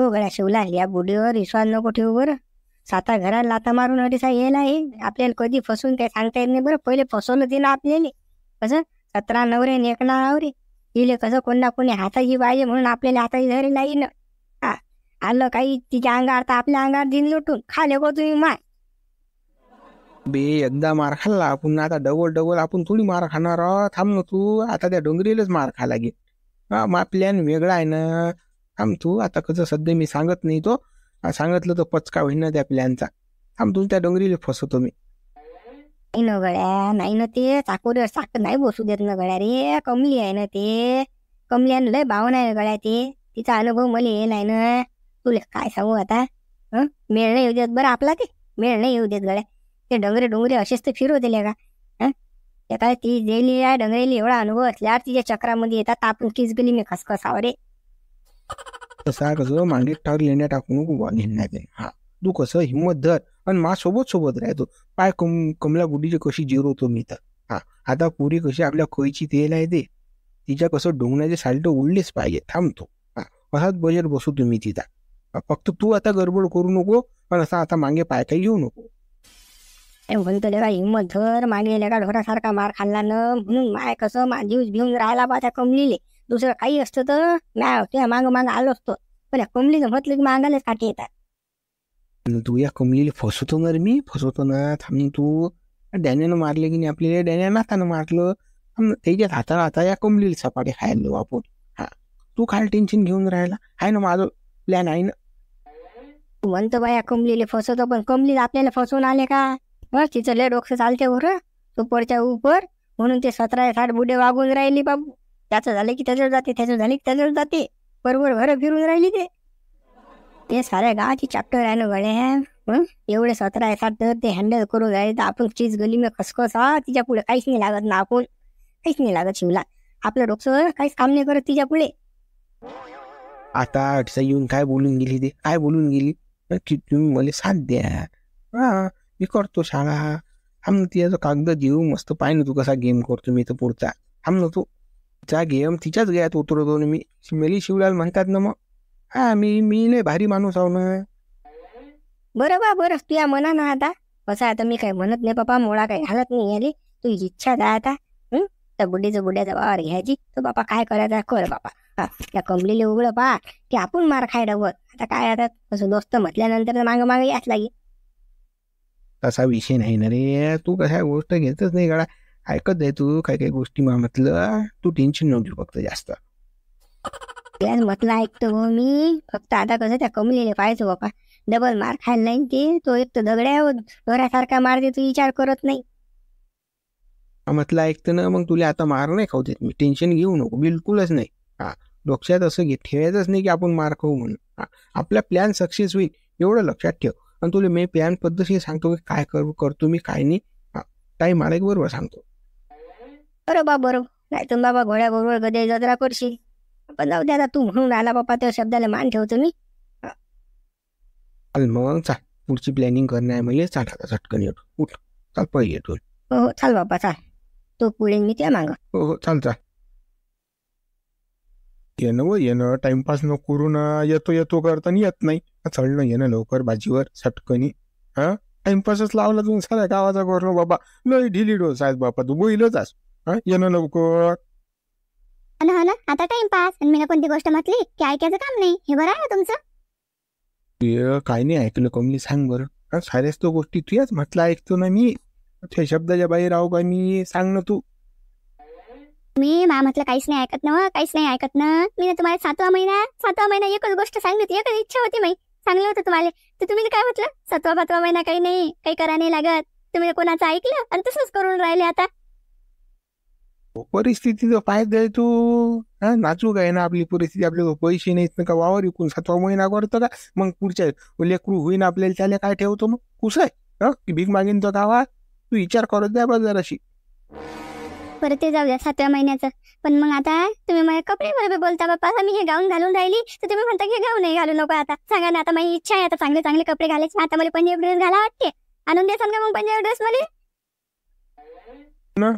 नको गळ्या शिवला, या बुडीवर विश्वास नको ठेवू बरं. साता घरात लाता मारून अडीसा यायला आहे. आपल्याला कधी फसून काही सांगता येत नाही बरं. पहिले फसवलं तिनं आपल्याला. कसं 17 नवरे आणि 1 नवरे. तिले कसं कोण ना कोणी हाताची पाहिजे म्हणून आपल्याला हाताची धरी लाईन. हा, आलं काही तिच्या अंगावर तर आपल्या अंगावर दिन लुटून खाले गो तुम्ही माय. बे एकदा मार खाल्ला आपण, आता डबल आपण थोडी मार खाणार आहोत. थांब ना तू, आता त्या डोंगरीलाच मार खा लागेल. हा, मा प्लॅन वेगळा आहे ना. थांब तू, आता कसं सध्या मी सांगत नाही तो. सांगितलं तर पचका होईन ना त्या प्लॅनचा. थांब तू, त्या डोंगरीला फसवतो मी. नाही न गड्या, नाही ना ते चाकोरीवर चाक नाही बसू देत ना गड्या रे. कमली आहे ना ते. कमल्यानं लय भावना आहे गड्या ते. तिचा अनुभव मला येईल आहे ना. तुला काय सांगू आता. मेळ नाही येऊ देत बरं आपला ते. मेळ नाही येऊ देत गड्या. ते डोंगरे असेच तर फिरव दिले का. ते काय ती गेली आहे डोंगरेली, एवढा अनुभव असल्यावर तिच्या चक्रामध्ये येतात. आपण किस गेली मी खसखसाव रे. तसा कसं मागे टाक लेण्या टाकू नको बॉल घेण्यात. हा, तू कसं हिंमत धर आणि मा सोबत राहतो. पाय कमला गुडीची कशी जिरवतो मी तर. हा, आता पुरी कशी आपल्या खोईची तेल आहे ते. तिच्या कसं डोंगण्याचे साल्ट उडलेच पाहिजे. थांबतो. हा, असाच बजेट बसू तुम्ही तिथं. फक्त तू आता गडबड करू नको. पण असा आता मागे पाय काही घेऊ नको. म्हणतो लेका हिंमत धर. मागे लेका ढोरासारखा मार खाल्ला न म्हणून माय कसं जीव घेऊन राहायला बा त्या कमलीले. दुसरं काही असतं तर नाही त्या मागं आलो असतो. पण या कमलीनं म्हटलं की मागायलाच काठी येतात. तू या कमलीला फसवतो ना रे मी, फसवतो ना. थांब तू, डॅन्यानं मारले की नाही आपल्याला, डॅन्यानं हातानं मारलं. त्याच्यात हाता या कमलीला सपाटे खायला आपण. हा, तू काय टेन्शन घेऊन राहिला. आहे ना माझं प्लॅन आहे ना. म्हणतो बा या कमलीला फसवतो, पण कमलीला आपल्याला फसवून आले का. तिचं लय डोकं चालते बरं. उपरच्या उपर म्हणून ते 17-60 बुडे वागून राहिली बाबू. त्याचं झालं की त्याच्यावर जाते, त्याचं झालं की त्याच्यावर जाते. बरोबर घरं फिरून राहिली ते साऱ्या गावाची चॅप्टर आहे ना गड्या. एवढे 17-60 तर ते हँडल करून राहिले तर आपण चीज गली मी खसखस. तिच्या पुढे काहीच नाही लागत ना. आपण काहीच नाही लागत शिवला. आपलं डोकं काहीच काम नाही करत तिच्या पुढे. आता अडसा येऊन काय बोलून गेली ते, काय बोलून गेली की तुम्ही मला साथ द्या. हा, मी करतो शाळा. थांब ना, तिचा कागद घेऊ मस्त. पाय ना तू कसा गेम करतो मी तर पुढचा. थांब ना तू, त्या गेम तिच्याच गेयात उतरवतो ना मी. मेली शिवलाल म्हणतात ना मग. हा, मी लय भारी माणूस आहो ना. बरं तुझ्या मना ना. आता कसं आता मी काही म्हणत नाही बाबा. मोळा काही घालत नाही याली. तुझी इच्छा द्या आता. त्या बुड्ढीचा वावर घ्यायची तर बापा काय करायचा कर बापा. हा, त्या कमलीला उघड पा की आपण मार खाय डबल. आता काय आता कसं दोस्त म्हटल्यानंतर मागं याच लागेल. तसा विषय नाही ना रे. तू कशा गोष्ट घेतच नाही गडा. ऐकत आहे तू काही गोष्टी म्हटलं. तू टेन्शन नको घेऊ फक्त जास्त. त्याच म्हटलं ऐकतो मी. फक्त आता कसं त्या कमलीला पाहायचो बापा. डबल मार खायला नाही ते. तो एक तर दगड्या घरासारखा मारते, तू विचार करत नाही. म्हटलं ऐकतं ना, मग तुला आता मार नाही खाऊ देत मी. टेन्शन घेऊ नको बिलकुलच नाही. हा, डोक्यात असं ठेवायचंच नाही की आपण मार खाऊ म्हणून. हा, आपला प्लॅन सक्सेस होईल एवढं लक्षात ठेव. आणि तुला मी प्लॅन पद्धतशीर सांगतो की काय करतो मी काय नाही. हा, टाईम आला की बरोबर सांगतो. बरोबर नाही तर बाबा घोड्या बरोबर गदे जत्रा करशील. पण जाऊ द्या, तू म्हणून आला बापा त्या शब्दाला मान ठेवतो मी. चाल मग, चाल पुढची प्लॅनिंग करणं आहे म्हणजे. चाल आता झटकन येतो. उठ, चाल पहिले येतो. हो चाल बापा चाल. तू पुढे मी त्या मागं. हो चाल. येणं टाइमपास नको करू ना. येतो करताना येत नाही. चढणं येणं लवकर बाजीवर सटकनी. हा, टाइमपासच लावला तुम्ही साऱ्या गावाचा करणं बाबा. लय ढिली डोस आहेत बापा. तू बोईलच आहेस. हा, येणं लवकर. हा ना, आता टाइमपास. आणि मी कोणती गोष्ट म्हटली की ऐकायचं काम नाही. हे बरं आहे ना तुमचं. काय नाही ऐकलं कमली, सांग बरं. साऱ्याच तो गोष्टी तुझ्याच म्हटलं ऐकतो ना मी. त्या शब्दाच्या बाहेर राहू का मी. सांग ना तू. मी म्हटलं काहीच नाही ऐकत ना. काहीच नाही ऐकत ना. मी ना तुम्हाला 7वा महिना एकच गोष्ट सांगली होती. एकच इच्छा होती माही. सांगलं होतं तुम्हाला. तर तुम्ही काय म्हटलं 7वा महिना काही नाही, काही करा नाही लागत. तुम्ही कोणाचं ऐकलं आणि तसंच करून राहिले आता. परिस्थितीचं फायदा तू. हा, नाचू काय ना आपली परिस्थिती. आपल्याला पैसे नाहीत ना का वावर विकून 7वा महिना करतो का. मग पुढच्या लेकरू होईन आपल्याला. त्याला काय ठेवतो मग. कुस आहे की भीक मागीन तो गावात. तू विचार करत द्या बा जराशी. परत ते जाऊ द्या 7व्या महिन्याचं. पण मग आता तुम्ही माझ्या कपडे बरोबर बोलता बाप्पा. मी हे गाऊन घालून राहिली तर तुम्ही म्हणता की गाऊन नाही घालू नको. आता सांगा ना, आता माझी इच्छा आहे आता चांगले चांगले कपडे घालायचे. आता मला पंजाबी ड्रेस घाला वाटते. आणून देसान का मग पंजाबी ड्रेस मला.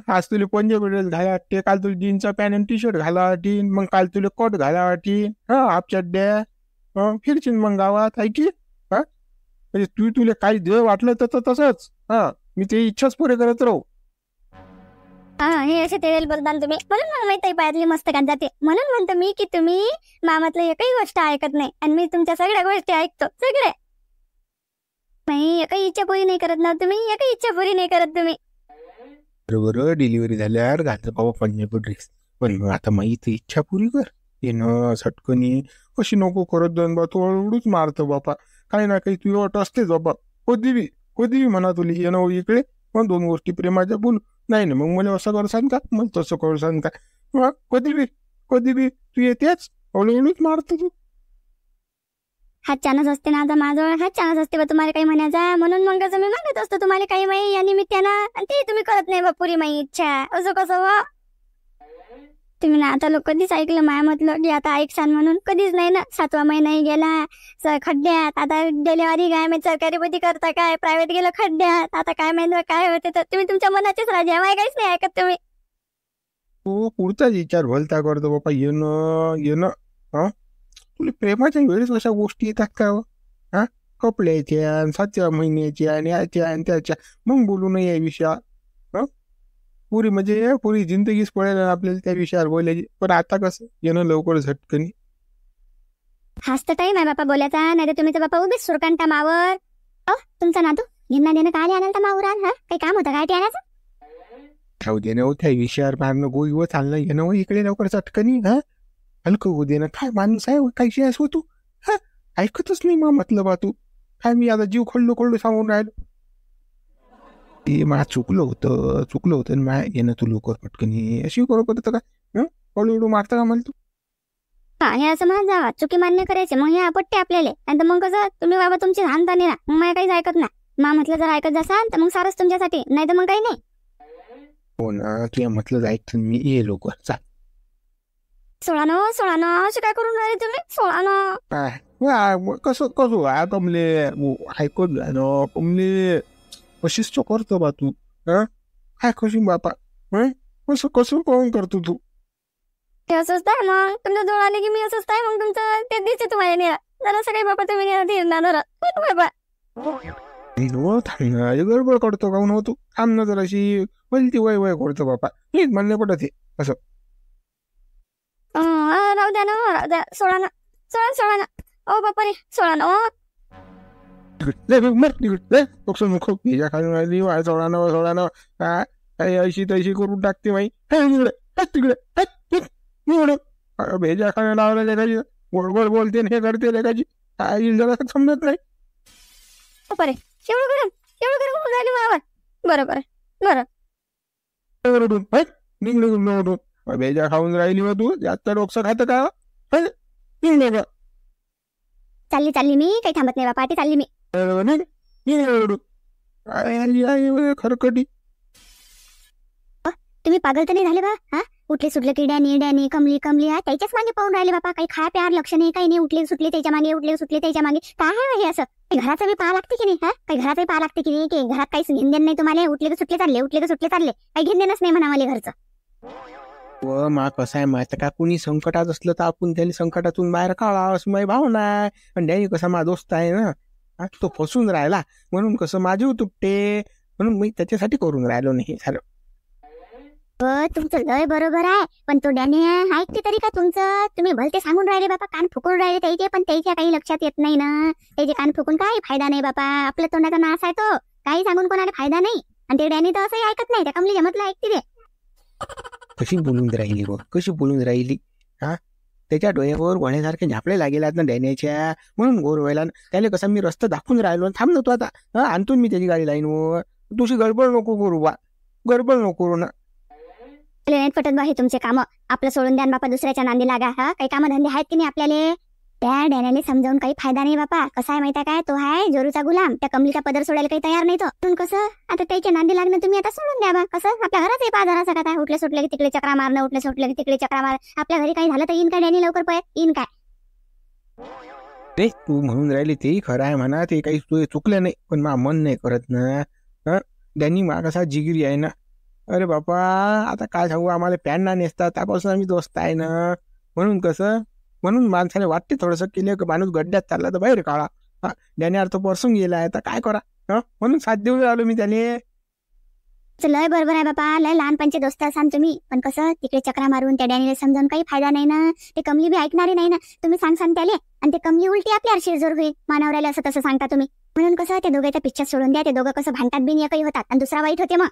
आज तुला पंजाबी ड्रेस घाला वाटते. काल तुला जीन्सचा पॅन्ट आणि टी शर्ट घाला वाटी. मग काल तुला कोट घाला वाटी. हा, हाफ चड्ड्या. फिरशील मग गावात आहे की म्हणजे तुला काही देव वाटलं तर तसंच मी ते इच्छाच पुरे करत राहू. हा हे असे तेल बोलताना तुम्ही म्हणून मग माहिती पायातली मस्तकात जाते. म्हणून म्हणतो मी की तुम्ही मामातलं एकही गोष्ट ऐकत नाही आणि मी तुमच्या सगळ्या गोष्टी ऐकतो सगळे. नाही एकही इच्छा पुरी नाही करत ना तुम्ही, एकही इच्छा पुरी नाही करत तुम्ही. बरोबर डिलिव्हरी झाल्यावर घातलं बाबा पंजाबी ड्रेस, पण मग आता माहिती इच्छा पुरी कर. येणं सटकनी कशी नको करत जाऊन बा, तू एवढूच मारतो बापा. काही ना काही तुझी वाट असतेच बाबा. कधी म्हणा तुला येणं इकडे मग 2 गोष्टी प्रेमाच्या बोलू नाही ना, मग मला असं करसान का, मग तसं करसान का, कधी बी तू येतेच हळूहळूच मारतो तू. हात चानच असते ना आता माझ्याजवळ, हात चानच असते बा तुम्हाला काही म्हणायचा. म्हणून मग कसं मी मागत असतो तुम्हाला काही माही या निमित्तानं, आणि ते तुम्ही करत नाही बा पुरी माही इच्छा. असं कसं व तुम्ही ना आता लोक कधीच ऐकलं माया म्हटलं की आता ऐकसान म्हणून, कधीच नाही ना. 7वा महिनाही गेला खड्ड्यात, आता डिलेव्हरी काय माहित सरकारी मध्ये करता काय प्रायव्हेट गेलं खड्ड्यात, आता काय माहित काय होते. तर तुम्ही तुमच्या मनाचेच राजा, माय काहीच नाही ऐकत तुम्ही. तू पुढचाच विचार भलता करतो बापा. येणं तुला प्रेमाच्या वेळेस अशा गोष्टी येतात का कपड्याच्या 7व्या महिन्याच्या आणि याच्या आणि त्याच्या, मग बोलू नये या विषयावर. पुरी म्हणजे पुरी जिंदगीच पडेल आपल्याला त्या विषयावर बोलायची. पण आता कसं येणं लवकर झटकनी. हाच तर टाईम आहे बापा बोलायचा, नाही तर तुम्ही तर बापा उभीच सुरकांता मावर. तुमचा नातू घेणं देणं काय आणाल तर मावरान, काही काम होतं काय ते आणायचं. खाऊ दे ना त्या विषयावर मारणं गोई व चाललं येणं इकडे लवकर चटकनी. हलकं होऊ दे ना. काय माणूस आहे काही शेस हो तू. ऐकतच नाही मग मतलब तू काय. मी आता जीव खोललो सांगून राहिलो. ते मला चुकलं होतं मा येणं तू लवकर पटकनी अशी करू पडतं का. हळूहळू मारता का मला तू. हे असं म्हणत जावा, चुकी मान्य करायचे मग हे आपट्टे आपल्याला. नाही तर मग कसं तुम्ही बाबा तुमची लहानपणी ना मग मला काहीच ऐकत नाही. मा म्हटलं जर ऐकत जासाल तर मग सारच तुमच्यासाठी, नाही तर मग काही नाही. हो ना तुया म्हटलं ऐकतो मी, ये लवकर चाल. 16 असे काय करून राहिले तुम्ही. 16 कसं कमले ऐकत ना कमले कशीच तो करतो बा तू. काय कशी बापा कसं करून करतो तू. हे असंच आहे मग तुमच्या जवळ आले की मी असंच आहे मग तुमचं ते दिसते तुम्हाला नेरा जरा सगळे बाबा तुम्ही नेरा धीरणार बाबा. गडबड करतो का नव्हतो. थांब ना जर अशी बोलती वय करतो बापा. हेच म्हणलं पडत हे असं. राहू द्या 16 ना ओ बापा रे 16 ना. भेजा खालून राहिली 16 काय अशी तशी करून टाकते माई तिकडे भेजा खायला लावला लेखाची गोड बोलते हे करते लेखाची काय जरा समजत नाही. बापा रे एवढं गरम होऊन राहिली मावर. बरं निघून भेजा खाऊन राहिली मग तू जास्त डोकसं खातं का. चालली मी काही थांबत नाही बापा. चालली मी खरकटी. तुम्ही पागल तर नाही झाले बा. उठले सुटले किड्यानी कमली त्याच्याच मागे पाहून राहिले बापा. काही खाय प्यार लक्ष नाही काही नाही. उठले सुटले त्याच्या मागे काय आहे हे असं. घराचं बी पाहा लागते की नाही. काही घराचंही पाहा लागते की नाही. की घरात काहीच घेण देण नाही तुम्हाला. उठले तर सुटले चालले काही घेण देणच नाही म्हणा मला घरचं. व मा कसं आहे माहिती का, कुणी संकटात असलं तर आपण त्याला संकटातून बाहेर काढा असं माझी भावना आहे. पण डॅनी कसा माझा दोस्त आहे ना, तो फसून राहिला म्हणून कसं माझी तुटते म्हणून मी त्याच्यासाठी करून राहिलो नाही झालं. तुमचं लय बरोबर आहे. पण तो डॅनी ऐकते तरी का तुमचं. तुम्ही भलते सांगून राहिले बापा. कान फुकून राहिले त्याचे, पण त्याच्या काही लक्षात येत नाही ना. त्याचे कान फुकून काही फायदा नाही बापा. आपल्या तोंडाचा नाश आहे तो. काही सांगून कोणाला फायदा नाही. आणि ते डॅनी तर असंही ऐकत नाही. त्या कमली जमतलं ऐकते ते. कशी बोलून राहिली त्याच्या डोळ्यावर गोळ्यासारखे झापले लागेलात ना डॅनीच्या. म्हणून गोर व्हायला त्याला कसं मी रस्ता दाखवून राहिलो. थांब ना तू आता आणतो मी त्याची गाडी लाईनवर. तुझी गडबड नको करू ना. पटत बा हे तुमचे काम. आपलं सोडून द्या बापा, दुसऱ्याच्या नांदी लागा. काही कामधंदे आहेत की नाही आपल्याला. त्या डॅन्याने समजावून काही फायदा नाही बापा. कसा आहे माहिती काय, तो आहे जोरूचा गुलाम. त्या कमलीचा पदर सोडायला काही तयार नाही तो. म्हणून कसं आता त्याच्या नांदी लागणं तुम्ही आता सोडून द्या बा. कसं आपल्या घरात बाजाराचा का काय. उठले सुटले की तिकडे चक्रा मारणं. आपल्या घरी काही झालं तर येईन काय डॅनी लवकर पळत येईन काय. ते तू म्हणून राहिली तेही खरं आहे म्हणा. ते काही तू चुकलं नाही, पण मा मन नाही करत ना. डॅनी मा कसा जिगिरी आहे ना. अरे बापा आता काय सांगू, आम्हाला पॅन ना नेसतात त्यापासून आम्ही दोस्त आहे ना. म्हणून कसं म्हणून माणसाला वाटते थोडंसं केलं की माणूस गड्ड्यात चालला तर बाहेर काढा. हा, त्याने अर्थ परसून गेलाय तर काय करा. म्हणून साथ देऊन आलो मी त्याने. लय बरोबर आहे बापा, लय लहानपणचे दोस्त असाल तुम्ही, पण कसं तिकडे चक्रा मारून त्या डॅनीला समजावून काही फायदा नाही ना. ते कमली बी ऐकणारे नाही ना. तुम्ही सांगसान त्याले आणि ते कमली उलटी आपल्यावर शिरजोर होईल. मानवऱ्याला असं तसं सांगता तुम्ही. म्हणून कसं ते दोघांच्या पिक्चर सोडून द्या. ते दोघं कसं भांडतात बिन एकही होतात आणि दुसरा वाईट होते मग.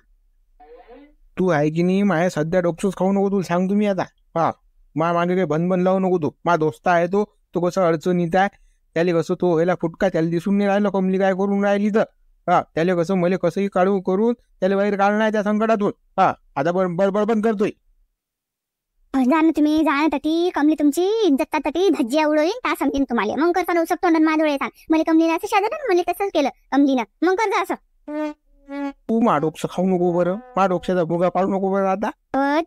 तू आहे की नाही माझ्या सध्या डोकसूच खाऊ नको. तू सांग तुम्ही आता. हा, मागे काही बंद लावू नको. तू मा दोस्त आहे तो कसं अडचणीत आहे. त्याला कसं तो व्हायला फुटका त्याला दिसून नाही राहिलं कमली काय करून राहिली तर. हा, त्याला कसं मला कसंही काढू करून त्याला बाहेर काढणं आहे त्या संकटातून. हा, आता बडबड बंद करतोय. जा ना तुम्ही, जा ना तटी. कमली तुमची इज्जत तटी धज्जिया उडवईन त्या समजेन तुम्हाला. मग करता येऊ शकतो माझ्याजवळ सांग. मला कमलीला असं शादन मला तसंच केलं कमलीनं. मग कर जा असं. तू मा डोकसं खाऊ नको बरं. मा डोक्याचा भुगा पाडू नको बरं आता.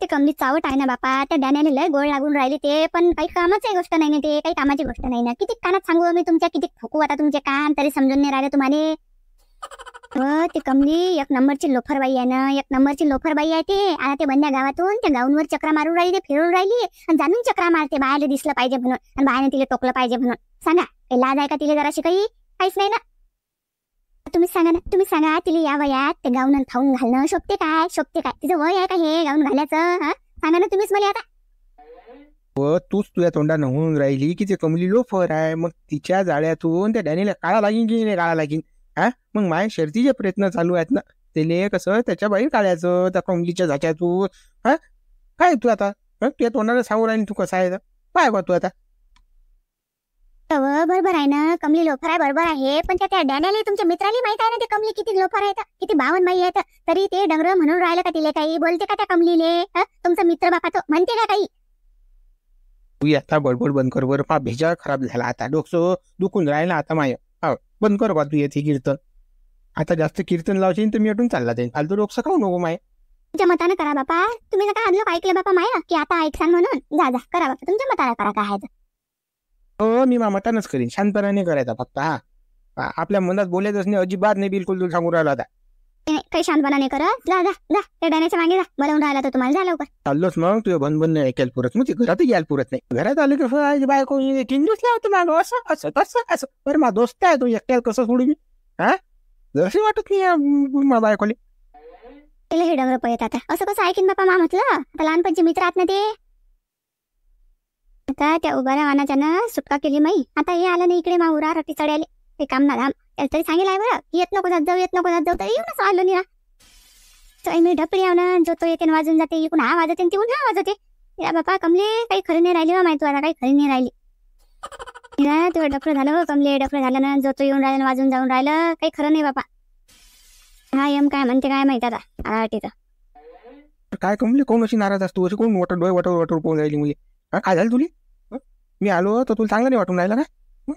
ते कमली चावट आहे ना बापा. त्या डॅन्याने लय गोड लागून राहिले ते, पण काही कामाची गोष्ट नाही ना. ते काही कामाची गोष्ट नाही ना. किती कानात सांगू मी तुमच्या, किती फुकू आता तुमचे कान, तरी समजून नाही राहिले तुम्हाला. ते कमली एक नंबरची लोफरबाई आहे ना. एक नंबरची लोफरबाई आहे ते. आता ते बंद्या गावातून त्या गाऊनवर चक्रा मारून राहिली, फिरून राहिली आणि जाणून चक्रा मारते. बाहेर दिसलं पाहिजे म्हणून आणि बाहेर तिला टोकलं पाहिजे म्हणून. सांगा काही लाज आहे का तिला जराशी? काहीच नाही ना. तुम्ही सांगा ना, तुम्ही सांगा तिला या वयात ते गाऊन खाऊन घालणं शोभते काय? शोभते काय? तिचं वय आहे का हे गाऊन घालायचं? हा, सांगा ना तुम्हीच मला आता. तूच तुझ्या तोंडानं म्हणून राहिली की ते कमली लोफर आहे. मग तिच्या जाळ्यातून त्या डॅनीला काळा लागीन की नाही काळा लागीन? हा, मग माझ्या शर्तीचे प्रयत्न चालू आहेत ना. त्याने कसं त्याच्या बाहेर काढायचं त्या कमलीच्या झाच्यातून. हा, काय तू आता तुझ्या तोंडाला सांगू राहील तू कसं आहे काय बा तू आता. बरोबर आहे ना, कमली लोफर आहे बरोबर आहे. पण त्या डॅन्याला तुमच्या मित्राला माहित आहे ना ते कमली किती लोफर आहे, किती बाई आहे. तरी ते डंगर म्हणून राहिलं का तिले? काही बोलते का त्या कमलीले? तुमचा मित्र बापा तो म्हणते का काही? तू आता बडबड बंद कर बरं. पा भेजा खराब झाला आता. डोकं दुखून राहिलं आता माय. बंद कर बा तू येते कीर्तन. आता जास्त कीर्तन लावशील तर मी अटून चालला जाईल. फालतू डोकं खाऊ नको माय. तुमच्या मतानं करा बापा. तुम्ही नका आदलो ऐकलं बापा माया की आता ऐकसान म्हणून. जा जा करा बापा, तुमच्या मतानं करा काय आहे. मी मतानच करीन. शांतपणाने करायचा फक्त. हा, आपल्या मनात बोलायचंच नाही अजिबात नाही. बिलकुल तू सांगू राहिला आता. काही शांतपणा नाही करत. जा जा जा त्या डॅन्याच्या मागे जा. बोलावून राहिला तर तुम्हाला जा लवकर. चाललोच मग. तुझ्या बंद नाही ऐकायला पुरत. मग ते घरातही यायला पुरत नाही. घरात आले की बायको किंजूच लावतो मागं असं असं तसं असं. बरं मा दोस्त आहे तो एकट्याला कसं सोडू मी? हा, जशी वाटत नाही मा बायकोले. तिला हे डंगर पळत आता असं कसं ऐकीन बापा मा म्हटलं. आता लहानपणचे मित्र आहात ना ते. आता त्या उभाऱ्या वानाच्यानं सुटका केली माई. आता हे आलं नाही इकडे मा उरा रटी चढायले ते काम ना धाम. त्याला तरी सांगेल आहे बरं येत नको जात जाऊ, येत नको जात जाऊ. तरी येऊनच आलो नाही. तर मी ढपली आव ना. जो तो येते वाजून जाते. इकडून हा वाजते तिकडून हा वाजते. या बापा कमले काही खरी नाही राहिली माहिती तू आता. काही खरी नाही राहिली. तुला डफरं झालं कमले. डफरं झालं ना. जो तो येऊन राहिलं वाजून जाऊन राहिलं. काही खरं नाही बापा. हा एम काय म्हणते काय माहिती आता. आरटीचं काय कमली कोण अशी नाराज असतो? अशी कोण डोळे वटर पोहून राहिली मुली? हा, काय झालं तुली? मी आलो तर तुला चांगलं नाही वाटून राहिलं का?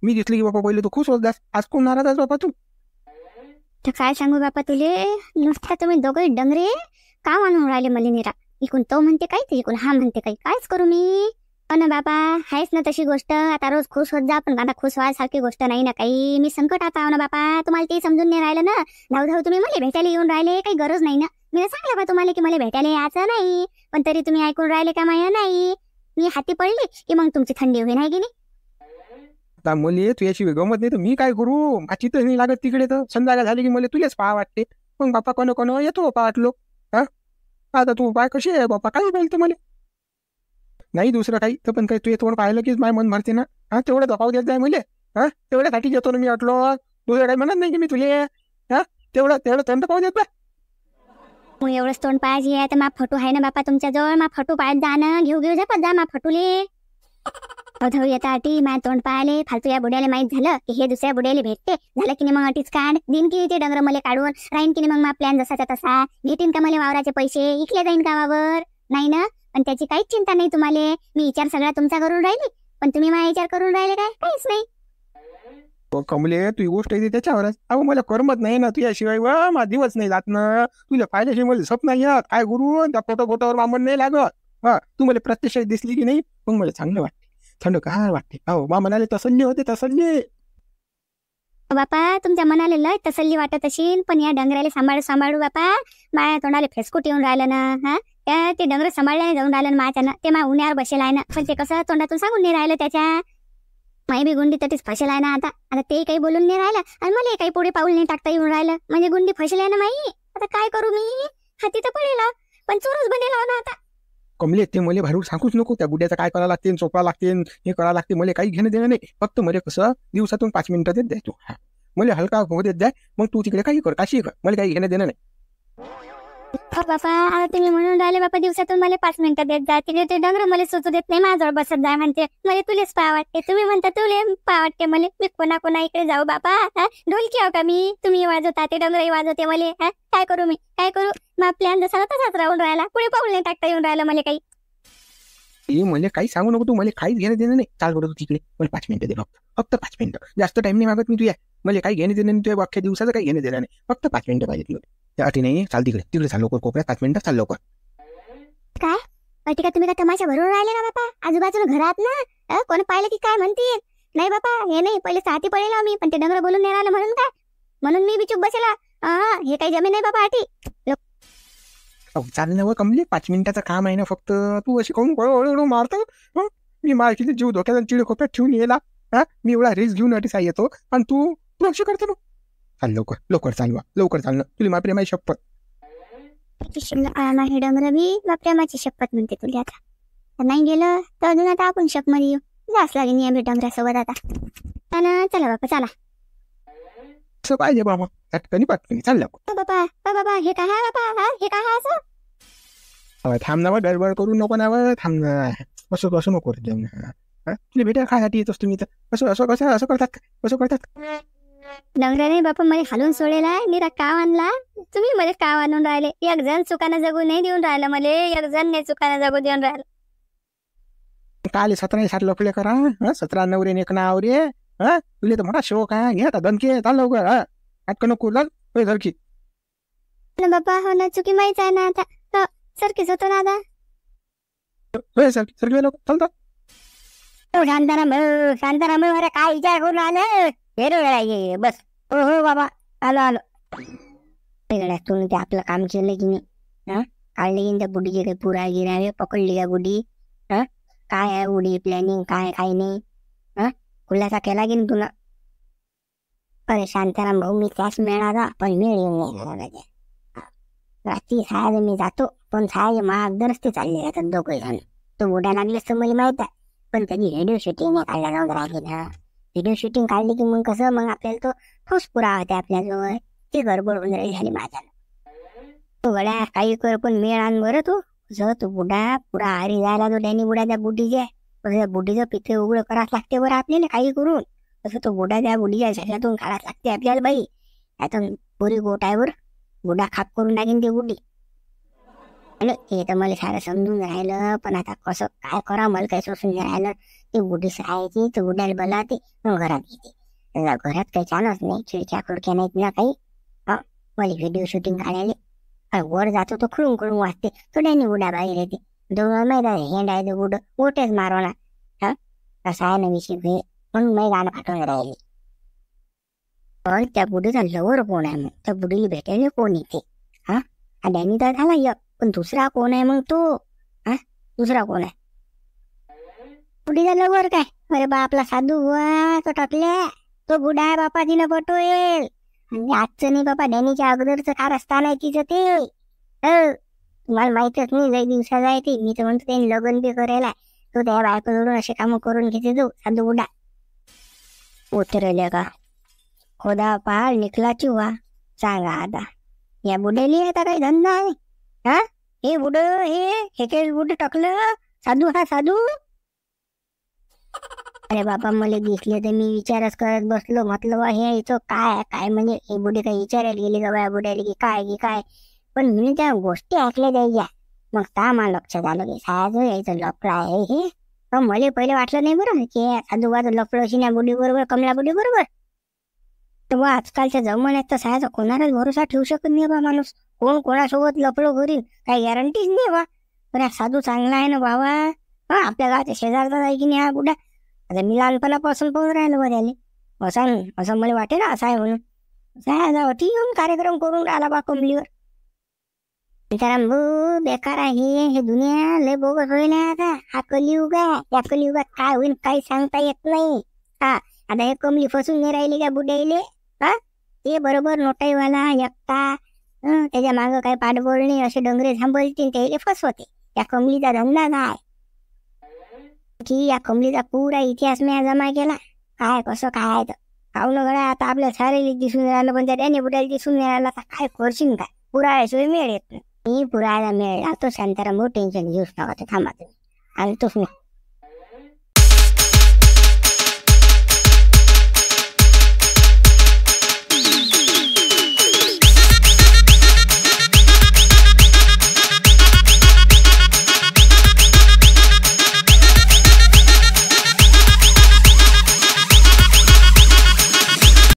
मी दिसली की बापा पहिले तू खुश होत जास. आज कोण नाराज आहेस बापा तू? तर काय सांगू बापा तुले. नुसता तुम्ही दोघे डंगरे का मानून राहिले मला निरा. इकून तो म्हणते काही तर इकून हा म्हणते काही. कायच करू मी? ना बापा आहेच ना तशी गोष्ट. आता रोज खुश होत जा. पण आता खुश व्हायसारखी गोष्ट नाही ना काही. मी संकटात आहो ना बापा. तुम्हाला ते समजून नाही राहिलं ना. धाव तुम्ही मला भेटायला येऊन राहिले. काही गरज नाही ना. मी सांगलं बा तुम्हाला की मला भेटायला यायचं नाही. पण तरी तुम्ही ऐकून राहिले का माया? नाही. मी हाती पडली की मग तुमची थंडी होई नाही की नाही. आता मुली तू याची गमत नाही तर मी काय करू? माझी तर नाही लागत तिकडे. तर संध्याकाळ झाली की मला तुलाच पाहा वाटते. मग बापा कोण येतो बापा वाटलो. हा, आता तू पाय कशी आहे बापा? काय पाहिलं तर मला नाही दुसरं काही. तर पण काही तू तोंड पाहिलं की माय मन भरते ना. हा, तेवढं दपाव देत जाय मुले. हा, तेवढ्यासाठी येतो ना मी वाटलो. दुसरं काही म्हणत नाही की मी तुले. हा, तेवढं थंड पाहू देत बा. मग एवढंच तोंड पाहिजे आहे तर मा फोटो आहे ना बापा तुमच्याजवळ. मा फोटो पाहत जा ना. घेऊ जा जा मा फोटोले. अवधव येता अटी मा तोंड पाहिले. फालतू या बुड्याला माहित झालं की हे दुसऱ्या बुड्याला भेटते. झालं की नाही मग अटीच काढ दिन की ते डंगर मला काढून राहीन की नाही. मग मा प्लॅन जसाचा तसा भेटीन का मला वावराचे पैसे? इकले जाईन का वावर? नाही ना. पण त्याची काहीच चिंता नाही तुम्हाला. मी विचार सगळा तुमचा करून राहिली. पण तुम्ही माझा विचार करून राहिले काय? काहीच नाही. कमले तू गोष्ट येते त्याच्यावरच. अहो मला करमत नाही ना तुझ्याशिवाय. वा मा दिवस नाही जात ना. तुझ्या फायद्याशिवाय मला स्वप्न येत. काय गुरु त्या फोटोवर मामन नाही लागत. हा, तू मला प्रत्यक्षात दिसली की नाही मग मला चांगलं वाटते. थंड काय वाटते. अहो मा मनाले तसल्ली होते. तसल्ली बापा तुमच्या मनाला लय तसल्ली वाटत असेल. पण या डंगराला सांभाळू बापा. माझ्या तोंडाला फेसकूट येऊन राहिलं ना. हा, ते डंगर सांभाळल्याने जाऊन राहिलं ना माझ्यानं. ते माझ्या उन्हावर बसेल आहे ना, पण ते कसं तोंडातून सांगून नाही राहिलं त्याच्या. माई बी गुंडी तटीच फसेल आहे ना आता. आता ते काही बोलून नाही राहिलं आणि मला काही पुढे पाऊल नाही टाकता येऊन राहिलं. म्हणजे गुंडी फसेल आहे ना माई. आता काय करू मी? हाती तर पडेल पण चोरच बनेल ना आता. कमले ते मला भारूड सांगूच नको. त्या गुड्याचं काय करावं लागते, चोपा लागते, हे करावं लागते. मला काही घेणं देणं नाही. फक्त मला कसं दिवसातून 5 मिनिटं देत द्या तू. मला हलका हो देत जाय. मग तू तिकडे काही कर, काशी कर. मला काही घेणं देणं नाही. हो बापा, आता तुम्ही म्हणून राहिले बापा दिवसातून मला 5 मिनिटं देत जा. तिकडे ते डंगर मला सुचू देत नाही. माझ्याजवळ बसत जाय म्हणते. मला तुलेच पाय वाटते. तुम्ही म्हणता तुले पाय वाटते मला. मी कोणा इकडे जाऊ बापा? ढोलकी आहो का मी? तुम्ही वाजवता, ते डंगरही वाजवते मला. काय करू मी? काय करू? मग प्लॅन जसा तसाच राहून राहिला. पुढे पाऊल नाही टाकता येऊन राहिलं मला काही. हे मला काही सांगू नको तू. मला काहीच घेणं देणं नाही. चाल बरं तू तिकडे. मला 5 मिनिटं दे फक्त. फक्त 5 मिनिटं. जास्त टाइम नाही मागत मी तुझ्या. मला काही घेणं देणं नाही. तुझ्या अख्ख्या दिवसाचं काही घेणं देणं नाही. फक्त 5 मिनिटं पाहिजे तुला. त्या अटी नाही. चाल तिकडे. तिकडे चाल लवकर. कोपऱ्यात 5 मिनिटं चाल लवकर. काय अटी का? तुम्ही काय तमाशा भरून राहिले का बापा? आजूबाजूला घरात ना कोण पाहिलं की काय म्हणतील? नाही बापा, हे नाही. पहिले साथी पडेल मी, पण ते डंगर बोलून नाही राहिलं म्हणून काय? म्हणून मी बी चुप बसेला. हे काही जमीन नाही बापा अटी. चाल ना व कमले. 5 मिनिटाचं काम आहे ना फक्त. तू अशी काहून हळूहळू मारतो? मी माझी जीव धोक्यात चिड खोप्यात ठेवून येला. मी एवढा रिस्क घेऊन अटी साई येतो आणि तू अशी करतो ना. चाल लवकर लवकर चालवा. लवकर चाल ना. तुला मा प्रेमाची शपथ. हे डंगर बी प्रेमाची शपथ म्हणते तुला. आता नाही गेलं तर अजून आता आपण शक मध्ये येऊ. जास्त लागेल या डंगरासोबत आता. चला बापा चला. असं पाहिजे बाबा. चटकनी पटकनी चाल लवकर. बाबा बाबा हे काय आहे बापा? हे काय आहे असं? थांब ना. गडबड करू नको ना. थांब ना. असं नको करत जाऊ ना. तुला भेटायला खायसाठी येतोस तुम्ही तर. असं करतात. कसं करतात? डंगराने बापा मला हालून सोडेला. निरा काव आणला. तुम्ही मला काव आणून राहिले. एक जण चुकानं जगू नाही देऊन राहिलं मला. एक जण नाही चुकानं जगू देऊन राहिलं. काले 17 लफले करा. 17 नवरे एक नाव रे. तुला तर मोठा शोक आहे. घे आता दणके. चाल लवकर. अटकन नको लाल. धरकी बापा. हो ना, चुकी माहीच आहे ना आता. सरकीच होतो ना आता. सरकी लोक चालतात. शांताराम अरे काय विचार करून आलं? हे बस. हो बाबा, आलो. तुम्ही ते आपलं काम केलं की नाही? काढले की त्या बुडीचे काही पुरा गिरावे पकडली का बुडी? काय आहे बुडी प्लॅनिंग? काय नाही? खुलासा केला की नाही तुला? अरे शांताराम भाऊ, मी त्याच मिळाला पण वेळ येऊन नाही. रात्री साहेब मी जातो, पण साहेब महागदरच ते चालले जातात दोघे जण. तो बुडा लागलेच तर मला माहित आहे, पण त्याची व्हिडिओ शूटिंग काढला जाऊन राहिली ना. व्हिडिओ शूटिंग काढली की मग कसं मग आपल्याला तो ठोस पुरावा होते आपल्याजवळ. ती गडबड होऊन झाली माझ्यानं. तो गड्या काही कर पण मेळ आण बरं तू. जर तो बुडा पुरा हारी जायला तो डॅनी बुडा त्या बुडीचे त्या बुडीचं पिते उघडं करावं लागते बरं आपल्याला काही करून. तसं तो बुडा त्या बुडीच्या झऱ्यातून काढावं लागते आपल्याला बाई. आता पुरी गोट आहे बरं, बुडा खाप करून टाकेन ते बुडी. हे तर मला सारं समजून राहिलं, पण आता कसं काय करा मला काही सोसून राहिलं. ती बुडी सहायची, ते बुड्याला बोलावते, मग घरात येते. घरात काही चालत नाही, खिडक्या खुडक्या नाहीत ना काही. मला व्हिडिओ शूटिंग काढायला वर जातो तो खुळून खुळून वाचते. तो डॅनी बुडा बाहेर येते. दोन माहिती आहे हेंड आहे ते बुड गोटेच मारवणार. असं आहे ना विषय म्हणून मी गाणं पाठवून राहिली. पण त्या बुडीचा लवर कोण आहे? मग त्या बुडीला भेटायला कोण येते? हा डॅनी तर झाला एक, पण दुसरा कोण आहे मग तो? दुसरा कोण आहे? बुडीचा लवर काय? अरे बा आपला साधू बुवा तो टाकल्या. तो बुडा आहे बापा, तिनं पटवेल. आणि आजचं नाही बाबा, डॅनीच्या अगोदरचं कारस्थान आहे तिचं ते. तुम्हाला माहितच नाही, लई दिवसा जाय ते. मी तर म्हणतो त्यांनी लग्न बी करायला. तो त्या बायकोकडून असे कामं करून घेते तो साधू बुडा. उतरले का खोदा पाल निकलाची व्हा. सांगा आता या बुड्याली आता काही धंदा आहे? हे बुड हे काही बुड टाकलं साधू, हा साधू. अरे बाबा मला दिसले तर मी विचारच करत बसलो. म्हटलं बा हे याचं काय काय म्हणजे हे बुडे काही विचारायला गेले का बा बुड्याला की काय. पण मी त्या गोष्टी ऐकल्या द्यायच्या. मग ता मला लक्षात आलं की साधू यायचं लफडं आहे हे. पण मला पहिले वाटलं नाही बरं की साधू बाजू लफडं अशी ना बुडी बरोबर, कमला बुडी बरोबर. तेव्हा आजकालच्या जमान्यात तर सायाचा कोणालाच भरोसा ठेवू शकत नाही बा माणूस. कोण कोणासोबत लफडं करील काही गॅरंटीच नाही बा. पण हा साधू चांगला आहे ना बाबा. आपल्या गावाच्या शेजारचा आहे की नाही हा बुडा. आता मी लहानपणापासून पाहून राहिलो बा त्याने. असं मला वाटेल असं आहे म्हणून. ठीक येऊन कार्यक्रम करून राहिला बा कमलीवर. शांताराम भाऊ बेकार आहे हे दुनिया, लय बोगस होईल आता. हा कलियुग आहे, या कलियुगात काय होईल काही सांगता येत नाही. हा आता हे कमली फसून नाही राहिली का बुड्याईले? हा ते बरोबर नोटाईवाला एकटा, त्याच्या मागं काही पाठबोळणी असे डोंगरे थांबवतील त्याला फसवते. या कमलीचा धंदा काय की या कमलीचा पुरा इतिहास मी जमा केला. काय कसं काय तर काऊन गड्या आता आपल्या सारेली दिसून राहिलं, पण त्या त्याने बुड्याला दिसून नाही राहिला. काय करशील काय? पुरायशिवाय मेळ येत नाही. मी पुरायला मेळ लावतो शांताराम भाऊ, टेन्शन घेऊच नका. थांबा तुम्ही आणि तोच मी